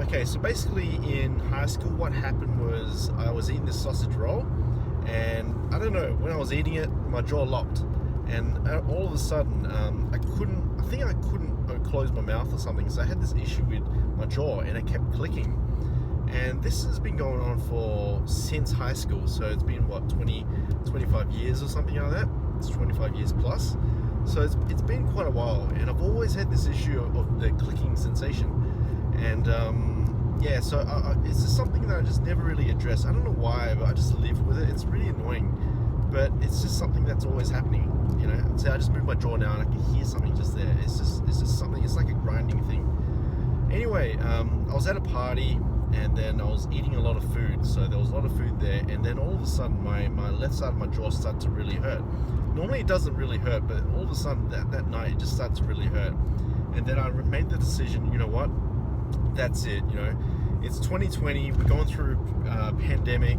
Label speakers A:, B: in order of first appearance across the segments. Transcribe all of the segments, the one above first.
A: Okay, so basically in high school, what happened was I was eating this sausage roll, and I don't know, when I was eating it, my jaw locked, and all of a sudden, I think I couldn't close my mouth or something, so I had this issue with my jaw, and it kept clicking. And this has been going on since high school, so it's been, 25 years or something like that? It's 25 years plus. So it's been quite a while, and I've always had this issue of the clicking sensation. And so it's just something that I just never really address. I don't know why, but I just live with it. It's really annoying, but it's just something that's always happening. So I just move my jaw now, and I can hear something just there. It's just something. It's like a grinding thing. Anyway, I was at a party, and then I was eating a lot of food. So there was a lot of food there, and then all of a sudden, my left side of my jaw started to really hurt. Normally it doesn't really hurt, but all of a sudden that night it just started to really hurt. And then I made the decision, you know what? That's it. It's 2020. We're going through a pandemic.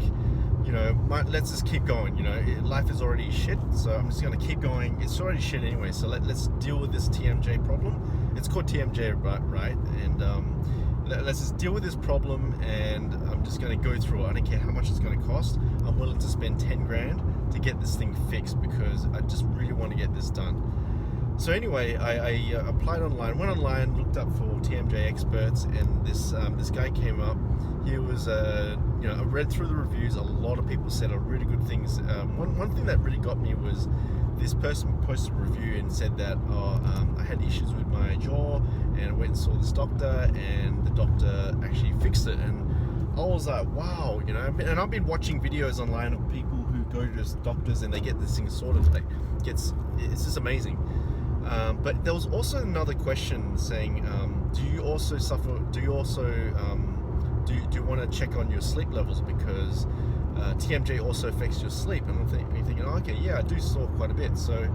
A: Let's just keep going. Life is already shit, so I'm just going to keep going. It's already shit anyway, so let's deal with this TMJ problem. It's called TMJ, right? And let's just deal with this problem, and I'm just going to go through it. I don't care how much it's going to cost. I'm willing to spend 10 grand to get this thing fixed, because I just really want to get this done. So anyway, I applied online, went online, looked up for TMJ experts, and this guy came up. He was, I read through the reviews. A lot of people said really good things. One thing that really got me was this person posted a review and said that I had issues with my jaw, and I went and saw this doctor, and the doctor actually fixed it. And I was like, wow, and I've been watching videos online of people who go to doctors and they get this thing sorted. It's just amazing. But there was also another question saying, do you also do you want to check on your sleep levels, because TMJ also affects your sleep? And I'm thinking, okay, yeah, I do snore quite a bit. So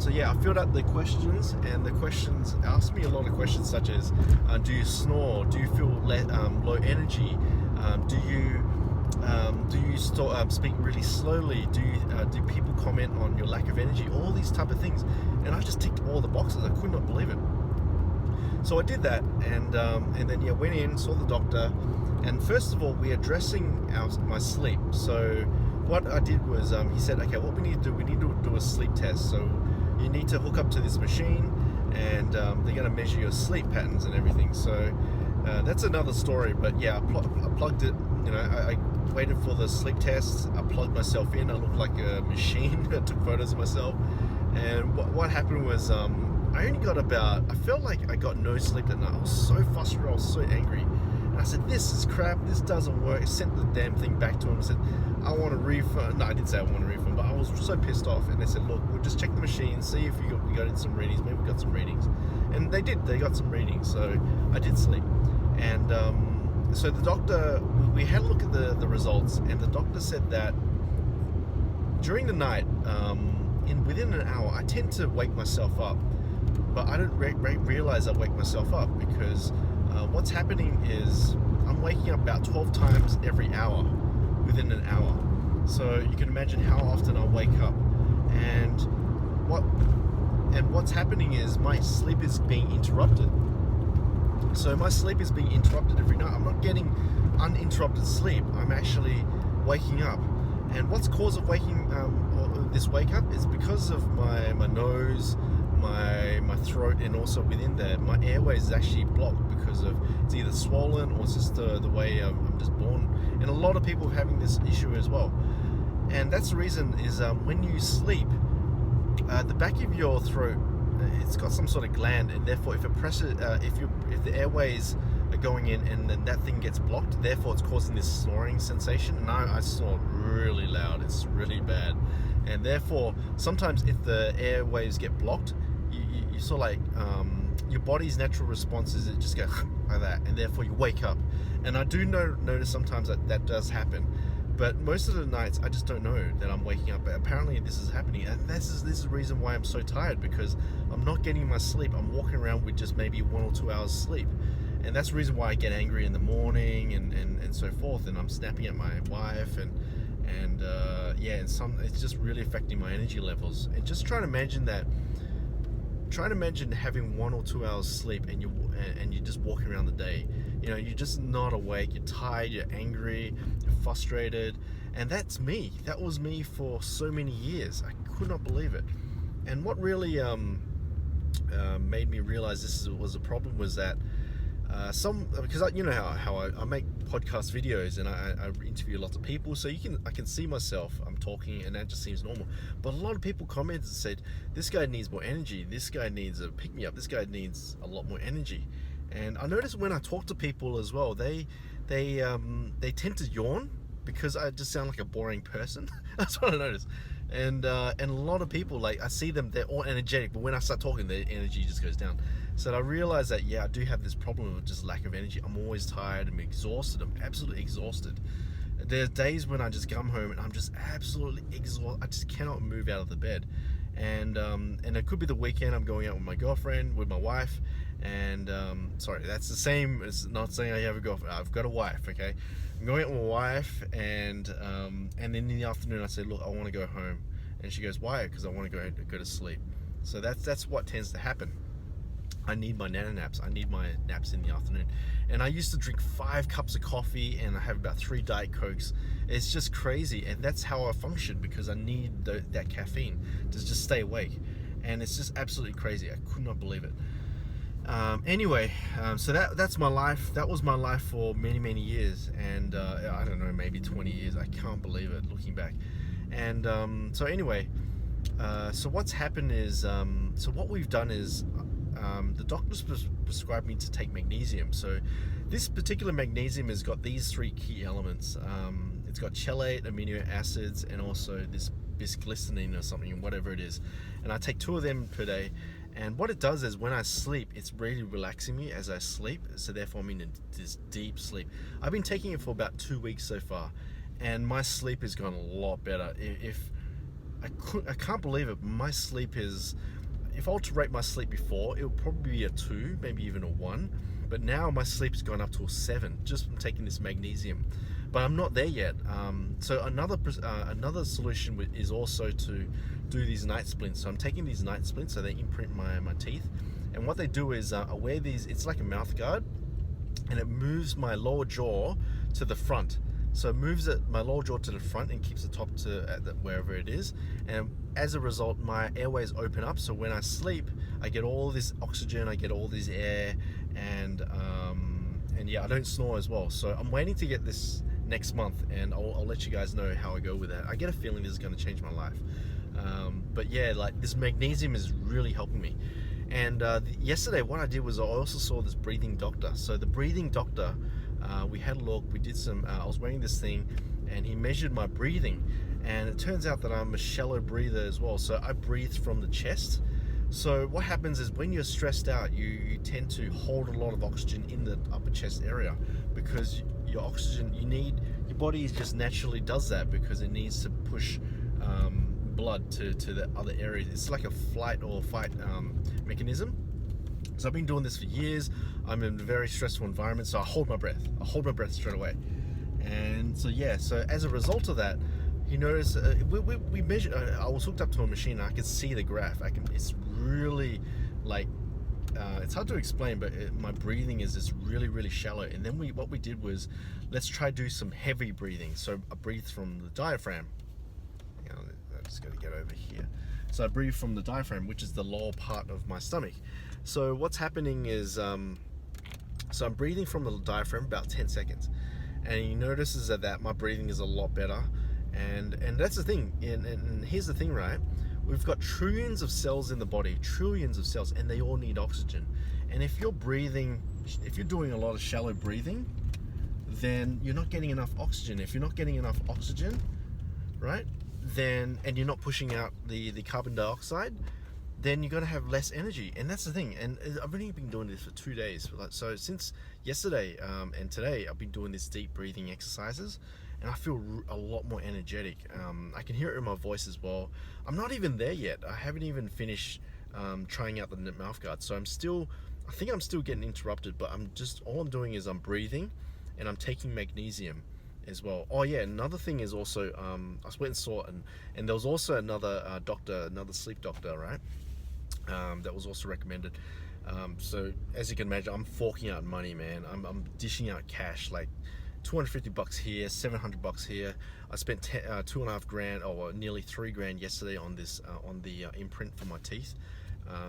A: yeah, I filled out the questions, and the questions asked me a lot of questions such as, do you snore? Do you feel low energy? Do you speak really slowly? Do people comment on your lack of energy? All these type of things, and I just ticked all the boxes. I could not believe it. So I did that, and then went in, saw the doctor, and first of all, we're addressing my sleep. So what I did was, he said, okay, what we need to do a sleep test. So you need to hook up to this machine, and they're going to measure your sleep patterns and everything. So that's another story. But yeah, I plugged it. I waited for the sleep test. I plugged myself in. I looked like a machine. I took photos of myself. And what happened was, I felt like I got no sleep that night. I was so frustrated. I was so angry. And I said, this is crap. This doesn't work. I sent the damn thing back to him. I said, I want a refund. No, I didn't say I want a refund, but I was so pissed off. And they said, look, we'll just check the machine, see if we got in some readings. Maybe we got some readings. And they did. They got some readings. So I did sleep. And so the doctor, we had a look at the results, and the doctor said that during the night, within an hour, I tend to wake myself up, but I don't realize I wake myself up, because what's happening is I'm waking up about 12 times every hour within an hour. So you can imagine how often I wake up, and what's happening is my sleep is being interrupted. So my sleep is being interrupted every night. I'm not getting uninterrupted sleep. I'm actually waking up. And what's cause of this wake up is because of my nose, my throat, and also within there, my airways is actually blocked because of it's either swollen or it's just the way I'm just born. And a lot of people are having this issue as well. And that's the reason is when you sleep, the back of your throat, it's got some sort of gland, and therefore if the airways are going in and then that thing gets blocked, therefore it's causing this snoring sensation. And I snore really loud. It's really bad. And therefore sometimes if the airways get blocked, you sort of like your body's natural response is it just go like that, and therefore you wake up. And I do notice sometimes that does happen. But most of the nights, I just don't know that I'm waking up. But apparently this is happening. And this is the reason why I'm so tired, because I'm not getting my sleep. I'm walking around with just maybe 1 or 2 hours sleep. And that's the reason why I get angry in the morning and so forth. And I'm snapping at my wife. And it's just really affecting my energy levels. And just try to imagine that try to imagine having 1 or 2 hours sleep and you're just walking around the day. You're just not awake. You're tired. You're angry. You're frustrated. And that's me. That was me for so many years. I could not believe it. And what really made me realize this was a problem was that because I make podcast videos and I interview lots of people, so I can see myself, I'm talking, and that just seems normal. But a lot of people commented and said, this guy needs more energy, this guy needs a pick me up, this guy needs a lot more energy. And I noticed when I talk to people as well, they tend to yawn because I just sound like a boring person. That's what I noticed. And a lot of people, like, I see them, they're all energetic, but when I start talking, their energy just goes down. So I realized that, I do have this problem of just lack of energy. I'm always tired, I'm exhausted, I'm absolutely exhausted. There's days when I just come home and I'm just absolutely exhausted. I just cannot move out of the bed. And it could be the weekend, I'm going out with my girlfriend, with my wife, and sorry, that's the same as not saying I have a girlfriend. I've got a wife, okay? I'm going out with my wife, and then in the afternoon I say, look, I want to go home, and she goes, why? Because I want to go to sleep. So that's what tends to happen. I need my nano naps. I need my naps in the afternoon. And I used to drink 5 cups of coffee and I have about 3 Diet Cokes. It's just crazy. And that's how I function because I need that caffeine to just stay awake. And it's just absolutely crazy. I could not believe it. Anyway, so that's my life. That was my life for many, many years. And I don't know, maybe 20 years. I can't believe it looking back. And so anyway, so what's happened is, so what we've done is, the doctors prescribed me to take magnesium. So this particular magnesium has got these 3 key elements. It's got chelate, amino acids, and also this bisglycinine or something, whatever it is. And I take 2 of them per day. And what it does is when I sleep, it's really relaxing me as I sleep. So therefore I'm in this deep sleep. I've been taking it for about 2 weeks so far. And my sleep has gone a lot better. I can't believe it. My sleep is... If I were to rate my sleep before, it would probably be a 2, maybe even a 1. But now my sleep has gone up to a 7 just from taking this magnesium. But I'm not there yet. So another solution is also to do these night splints. So I'm taking these night splints so they imprint my teeth. And what they do is I wear these. It's like a mouth guard, and it moves my lower jaw to the front. So it moves my lower jaw to the front and keeps the top wherever it is. And as a result, my airways open up. So when I sleep, I get all this oxygen, I get all this air, and yeah, I don't snore as well. So I'm waiting to get this next month, and I'll let you guys know how I go with that. I get a feeling this is going to change my life. But yeah, like this magnesium is really helping me. And yesterday, what I did was I also saw this breathing doctor. So the breathing doctor, we had a look, we did some, I was wearing this thing, and he measured my breathing. And it turns out that I'm a shallow breather as well. So I breathe from the chest. So what happens is when you're stressed out, you tend to hold a lot of oxygen in the upper chest area because your oxygen, your body just naturally does that because it needs to push blood to the other areas. It's like a flight or fight mechanism. So I've been doing this for years. I'm in a very stressful environment, so I hold my breath. I hold my breath straight away. And so yeah, so as a result of that, you notice we measured. I was hooked up to a machine and I could see the graph. It's really like it's hard to explain, but my breathing is just really, really shallow. And then what we did was, let's try do some heavy breathing. So I breathe from the diaphragm. I'm just going to get over here. So I breathe from the diaphragm, which is the lower part of my stomach. So what's happening is, so I'm breathing from the diaphragm about 10 seconds. And you notice is that my breathing is a lot better. And that's the thing. And here's the thing, right? We've got trillions of cells in the body, trillions of cells, and they all need oxygen. And if you're doing a lot of shallow breathing, then you're not getting enough oxygen. If you're not getting enough oxygen, right, and you're not pushing out the carbon dioxide, then you're going to have less energy. And that's the thing. And I've only been doing this for 2 days. So since yesterday and today, I've been doing these deep breathing exercises, and I feel a lot more energetic. I can hear it in my voice as well. I'm not even there yet. I haven't even finished trying out the mouth guard. So I think I'm still getting interrupted, but all I'm doing is I'm breathing and I'm taking magnesium as well. Oh yeah, another thing is also, I went and saw, and there was also another doctor, another sleep doctor, right? that was also recommended. So as you can imagine, I'm forking out money, man. I'm dishing out cash, like $250 here, $700 here. I spent 2.5 grand, or nearly 3 grand yesterday on this on the imprint for my teeth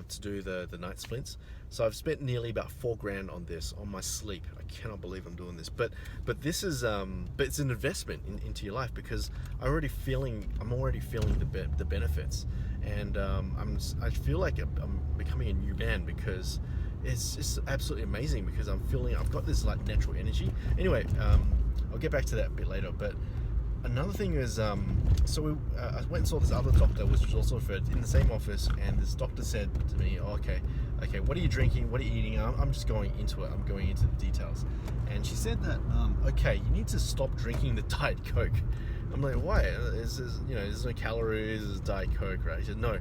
A: to do the night splints. So I've spent nearly about 4 grand on this, on my sleep. I cannot believe I'm doing this, but this is but it's an investment into your life, because I'm already feeling the benefits, and I feel like I'm becoming a new man, because it's just absolutely amazing, because I've got this like natural energy. Anyway, I'll get back to that a bit later, but another thing is, so I went and saw this other doctor, which was also referred in the same office, and this doctor said to me, oh, okay, what are you drinking? What are you eating? I'm just going into it. I'm going into the details. And she said that, okay, you need to stop drinking the Diet Coke. I'm like, why? There's no calories, there's Diet Coke, right? She said, no,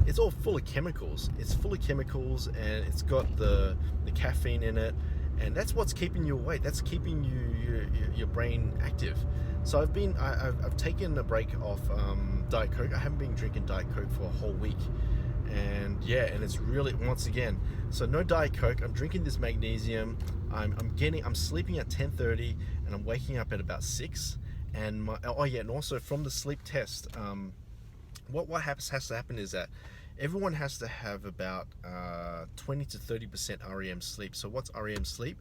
A: it's all full of chemicals. It's full of chemicals, and it's got the caffeine in it, and that's what's keeping you awake. That's keeping your brain active. So I've taken a break off Diet Coke. I haven't been drinking Diet Coke for a whole week, and it's really, once again, so no Diet Coke. I'm drinking this magnesium. I'm sleeping at 10:30, and I'm waking up at about 6. And and also from the sleep test, what has to happen is that everyone has to have about 20 to 30% REM sleep. So what's REM sleep?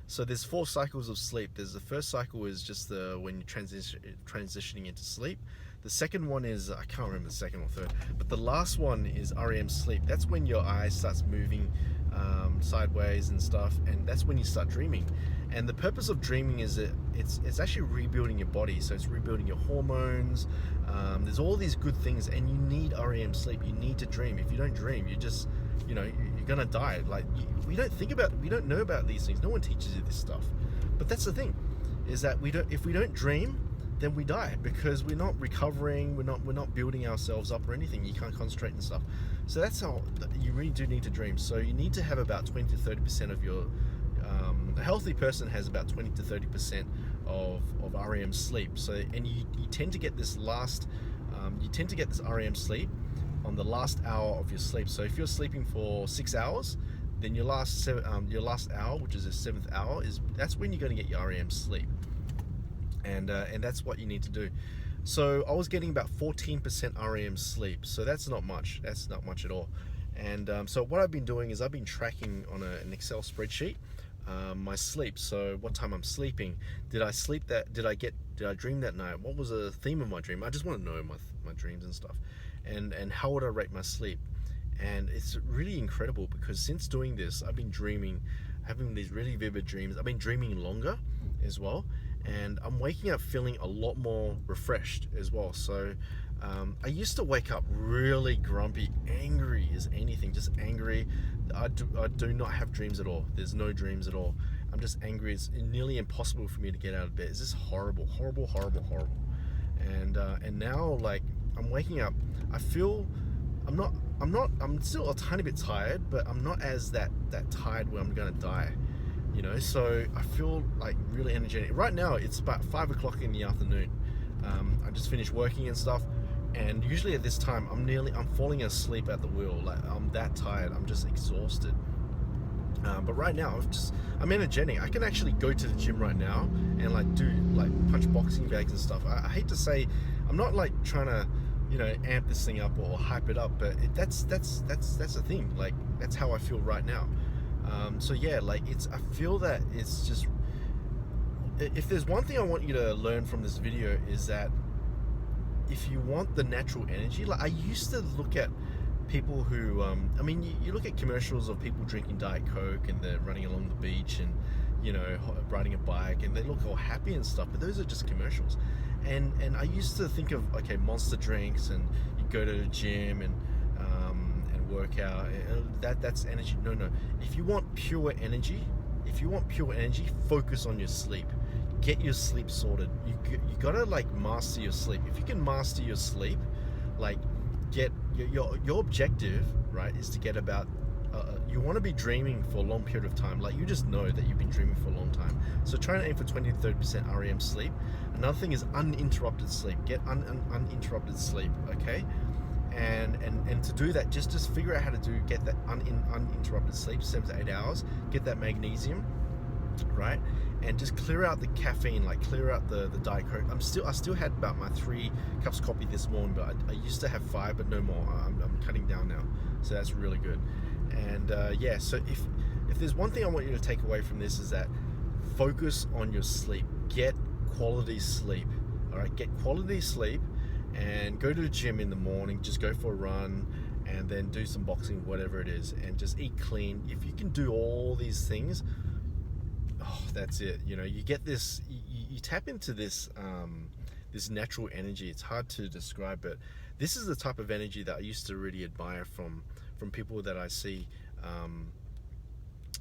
A: So there's 4 cycles of sleep. There's the first cycle is just when you're transitioning into sleep. The second one is, I can't remember the second or third, but the last one is REM sleep. That's when your eye starts moving sideways and stuff, and that's when you start dreaming. And the purpose of dreaming is that it's actually rebuilding your body. So it's rebuilding your hormones. There's all these good things, and you need REM sleep. You need to dream. If you don't dream, you just, you're gonna die. Like we don't know about these things. No one teaches you this stuff. But that's the thing, is that if we don't dream, then we die, because we're not recovering, we're not building ourselves up or anything. You can't concentrate and stuff. So that's how you really do need to dream. So you need to have about 20 to 30% of your a healthy person has about 20 to 30% of REM sleep. So, and you tend to get this REM sleep on the last hour of your sleep. So if you're sleeping for 6 hours, then your last hour, which is the 7th hour, that's when you're going to get your REM sleep. And that's what you need to do. So I was getting about 14% REM sleep. So that's not much. That's not much at all. And so what I've been doing is I've been tracking on an Excel spreadsheet my sleep. So what time I'm sleeping. Did I sleep that? Did I dream that night? What was the theme of my dream? I just want to know my dreams and stuff. And how would I rate my sleep? And it's really incredible, because since doing this, I've been dreaming, having these really vivid dreams. I've been dreaming longer as well, and I'm waking up feeling a lot more refreshed as well. So I used to wake up really grumpy, angry as anything, just angry. I do not have dreams at all. There's no dreams at all. I'm just angry. It's nearly impossible for me to get out of bed. It's just horrible. And now, like, I'm waking up, I feel I'm still a tiny bit tired, but I'm not as that tired where I'm gonna die, so I feel like really energetic. Right now it's about 5 o'clock in the afternoon. I just finished working and stuff, and usually at this time I'm falling asleep at the wheel. Like, I'm that tired, I'm just exhausted. But right now I'm energetic. I can actually go to the gym right now and do punch boxing bags and stuff. I hate to say, I'm not like trying to amp this thing up or hype it up, but that's the thing. Like, that's how I feel right now. So yeah, I feel that it's just, if there's one thing I want you to learn from this video, is that if you want the natural energy, I used to look at people who, you look at commercials of people drinking Diet Coke and they're running along the beach and, riding a bike, and they look all happy and stuff, but those are just commercials. And I used to think of, okay, Monster drinks, and you go to the gym and work out, that's energy. No. If you want pure energy, focus on your sleep. Get your sleep sorted. You gotta master your sleep. If you can master your sleep, get your objective, right, is to get about you want to be dreaming for a long period of time. You just know that you've been dreaming for a long time. So try and aim for 20 to 30% REM sleep. Another thing is uninterrupted sleep. Get uninterrupted sleep, okay? And to do that, just figure out how to get that uninterrupted sleep, 7 to 8 hours, get that magnesium, right? And just clear out the caffeine, like clear out the Diet Coke. I still had about my 3 cups of coffee this morning, but I used to have 5, but no more. I'm cutting down now, so that's really good. And yeah, so if there's one thing I want you to take away from this, is that focus on your sleep. Get quality sleep. All right, get quality sleep, and go to the gym in the morning. Just go for a run, and then do some boxing, whatever it is, and just eat clean. If you can do all these things, oh, that's it. You know, you get this, you tap into this this natural energy. It's hard to describe, but this is the type of energy that I used to really admire from people that I see.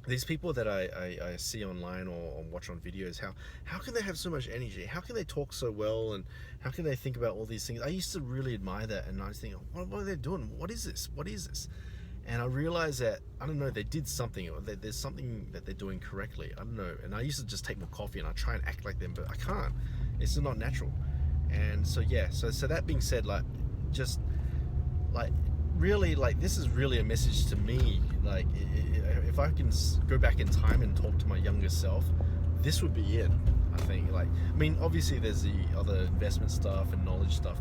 A: These people that I see online or watch on videos, how can they have so much energy? How can they talk so well? And how can they think about all these things? I used to really admire that, and I was thinking, what are they doing? What is this? What is this? And I realized that, I don't know, they did something, or there's something that they're doing correctly. I don't know. And I used to just take more coffee and I try and act like them, but I can't. It's just not natural. And so yeah, so that being said, like, just like, really, like, this is really a message to me. Like, if I can go back in time and talk to my younger self, this would be it, I think. Like, I mean, obviously there's the other investment stuff and knowledge stuff,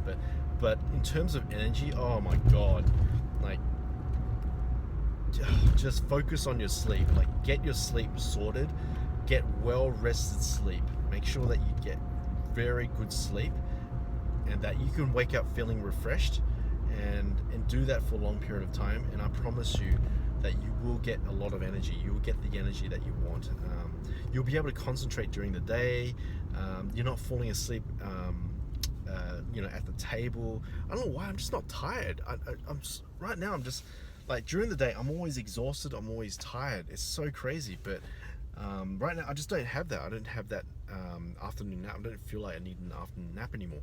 A: but in terms of energy, oh my god, like, just focus on your sleep. Like, get your sleep sorted, get well rested sleep, make sure that you get very good sleep, and that you can wake up feeling refreshed, and do that for a long period of time. And I promise you that you will get a lot of energy. You will get the energy that you want. You'll be able to concentrate during the day. You're not falling asleep you know, at the table. I don't know why, I'm just not tired. Right now I'm just like, during the day I'm always exhausted, I'm always tired. It's so crazy. But right now I just don't have that. I don't have that afternoon nap. I don't feel like I need an afternoon nap anymore.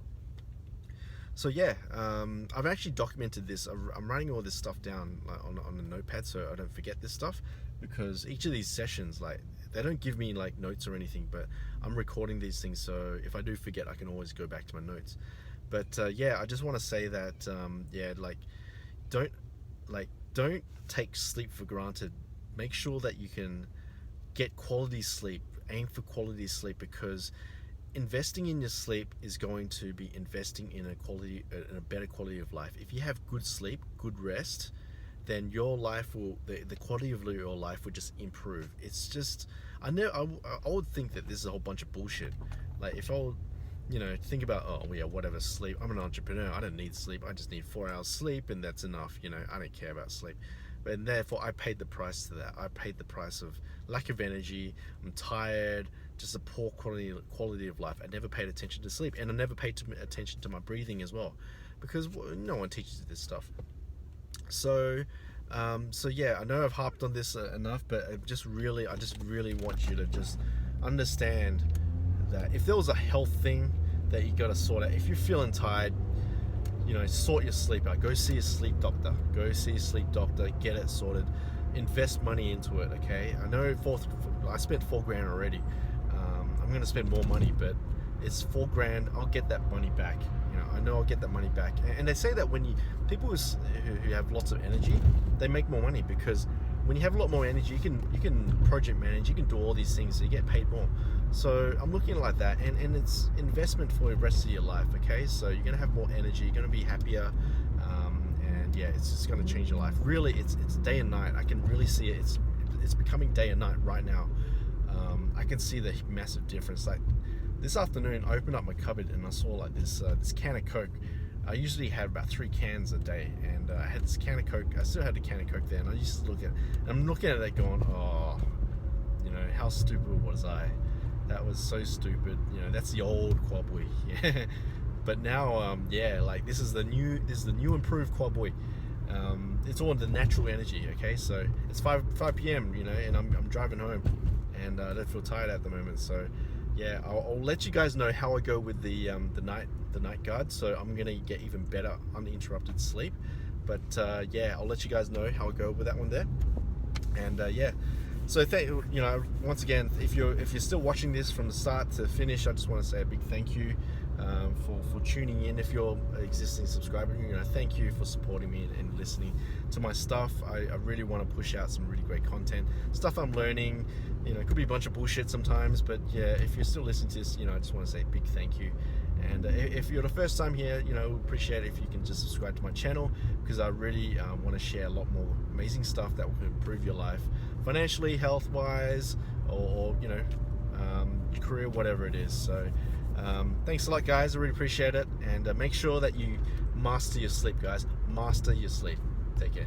A: So yeah, I've actually documented this. I'm writing all this stuff down, like, on a notepad, so I don't forget this stuff, because each of these sessions, like, they don't give me like notes or anything, but I'm recording these things, so if I do forget, I can always go back to my notes. But yeah, I just want to say that yeah, like, don't take sleep for granted. Make sure that you can get quality sleep. Aim for quality sleep, because investing in your sleep is going to be investing in a better quality of life. If you have good sleep, good rest, then your life will, the quality of your life will just improve. It's just, I would think that this is a whole bunch of bullshit. Like, if I would, you know, think about, oh yeah, whatever, sleep, I'm an entrepreneur, I don't need sleep, I just need 4 hours sleep and that's enough, you know, I don't care about sleep. And therefore I paid the price to that. I paid the price of lack of energy, I'm tired, just a poor quality of life. I never paid attention to sleep, and I never paid attention to my breathing as well, because no one teaches you this stuff. So yeah, I know I've harped on this enough, but I just really want you to just understand that if there was a health thing that you got to sort out, if you're feeling tired, you know, sort your sleep out. Go see a sleep doctor. Get it sorted. Invest money into it. Okay, I know I spent $4,000 already. I'm gonna spend more money, but it's $4,000. I'll get that money back. You know, I know I'll get that money back. And they say that when people who have lots of energy, they make more money, because when you have a lot more energy, you can project manage, you can do all these things, so you get paid more. So I'm looking like that, and it's investment for the rest of your life. Okay, so you're gonna have more energy, you're gonna be happier, and yeah, it's just gonna change your life. Really, it's day and night. I can really see it. It's becoming day and night right now. I can see the massive difference. Like, this afternoon, I opened up my cupboard and I saw like this can of Coke. I usually have about 3 cans a day, and I had this can of Coke. I still had the can of Coke there, and I used to look at it, and I'm looking at it going, oh, you know, how stupid was I? That was so stupid. You know, that's the old Quad Boy. Yeah. But now, yeah, like, this is the new improved Quad Boy. It's all the natural energy. Okay, so it's 5 p.m. You know, and I'm driving home, and I don't feel tired at the moment. So yeah, I'll let you guys know how I go with the night guard. So I'm gonna get even better uninterrupted sleep. But yeah, I'll let you guys know how I go with that one there. And yeah, so you know, once again, if you're still watching this from the start to finish, I just want to say a big thank you. for tuning in. If you're an existing subscriber, thank you for supporting me and listening to my stuff. I really want to push out some really great content, stuff I'm learning. It could be a bunch of bullshit sometimes, but yeah, if you're still listening to this, I just want to say a big thank you. And if you're the first time here, appreciate it if you can just subscribe to my channel, because I really want to share a lot more amazing stuff that will improve your life financially, health-wise, or your career, whatever it is. So thanks a lot, guys. I really appreciate it. And make sure that you master your sleep, guys. Master your sleep. Take care.